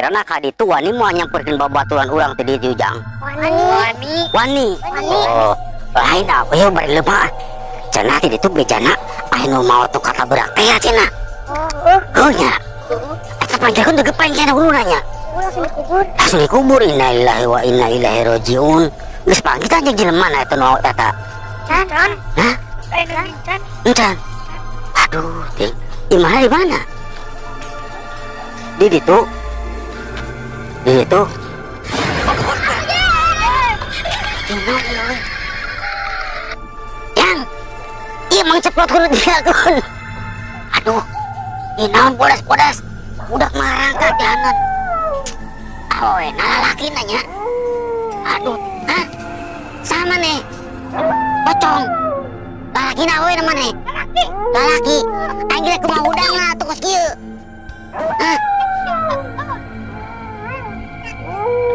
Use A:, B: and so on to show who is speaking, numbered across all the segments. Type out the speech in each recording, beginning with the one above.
A: Kirana kadi itu wani mau nyamperkin babaturan urang tadi Jujang. Wani. Oh, lain apa ya bari lemah. Cenah tadi itu bejana anu mau tuh kata berak teh cenah. Oh nya. Eta panjakeun teu panjana urunanya. Langsung dikubur. Innalillahi wa inna ilaihi rajiun. Geus panggil teh jelema na eta nu eta. Hah? Encan. Aduh, ting. Imah di mana? Di situ. Yang emang cepat kudu dilakukan. Aduh, ini naon bodas udah marangkat jahanan. Awe lalaki nanya. Aduh, hah? Sama nih pocong lalaki nawe namanya lalaki anggil ke mau udang lah tukos kieu. Hah?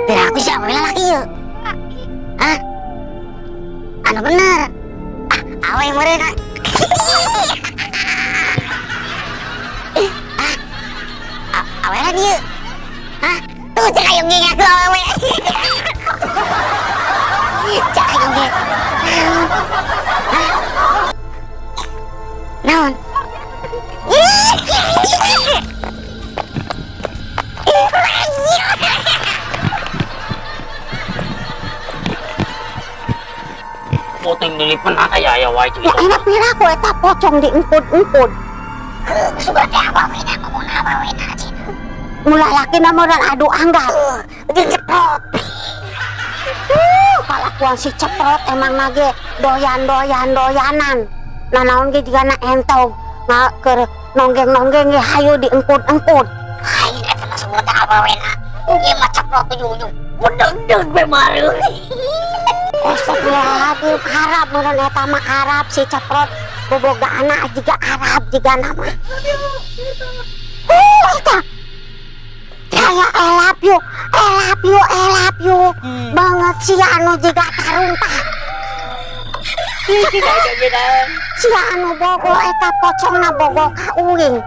A: Tidak aku siapa lalaki yuk? Hah? Anu bener. Awe mereka. Awe lagi yuk. Hah? Tuh cek ayam geng aku awe. Cek ayam geng. Naon?
B: Potong dilipan aya wae
C: ya enak pira ku eta pocong diengkut-engkut.
A: Sudah apa wena ngomong apa wena cina.
C: Mula laki namoran adu anggar.
A: Diceprot.
C: Kalakuan si ceprot emang mage doyanan. Nah naon ge jigana entong keur nonggeng-nonggeng ge hayu diengkut-engkut.
A: Lain eta mah sebut apa wena. Ieu mah ceprot ujung-ujung. Udeg-deg bemaru.
C: Astagfirullahaladzim, Arab meureun eta mah Arab si ceprot boboga anak juga Arab juga nama. Eta saya I love you banget si anu juga taruntah. Si anu bogo eta pocongna bogo ka uing.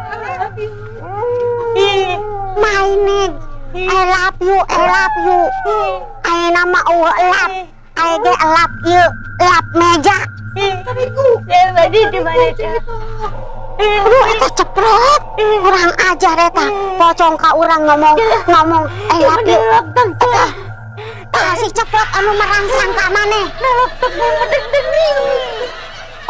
C: My name I love you. Aya nama love. I get lap you, lap meja. Aduh, eta ceprot, kurang ajar eta, pocong ka urang ngomong, I love you. Tah si ceprot anu merangsang ka maneh.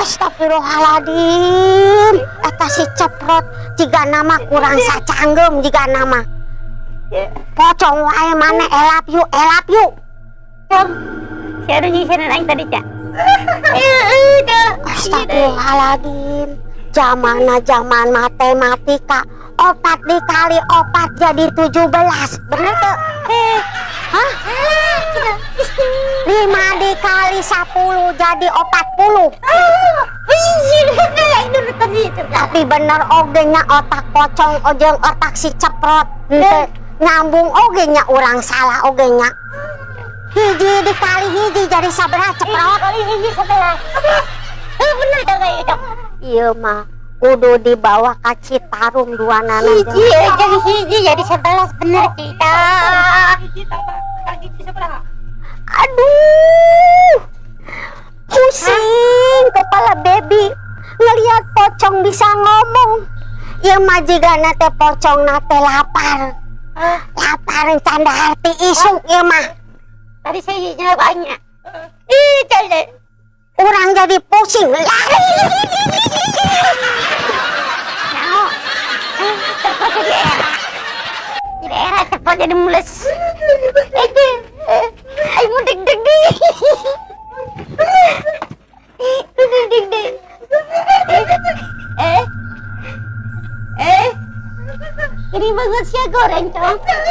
C: Astagfirullahaladzim, eta si ceprot jiga nama kurang sacanggem jiga nama. Pocong wae maneh I love you.
D: Siapa aing tadi cak?
C: Astagfirullahaladzim, zaman matematika 4 dikali 4 jadi 17, bener tuh? Hah? 5 dikali 10 jadi 40. Tapi bener ogenya otak pocong ojeng otak si ceprot nyambung ogenya orang salah ogenya. Hiji dikali hiji jadi sabaraha ceprot?
D: Kali hiji 11. Bener dah kayak itu.
C: Iya mah kudu dibawa ka Citarum duanana.
D: Hiji jadi 11 bener kita.
C: Aduh, pusing kepala baby ngelihat pocong bisa ngomong. Ya majigana teh pocong nate lapar canda arti isuk ya mah.
D: Tadi saya banyak. Cale.
C: Orang jadi pusing lari.
D: Nah, cepat di daerah cepat jadi mules. Ayo mau deg-deg. Ini banget sih goreng cong. Cong.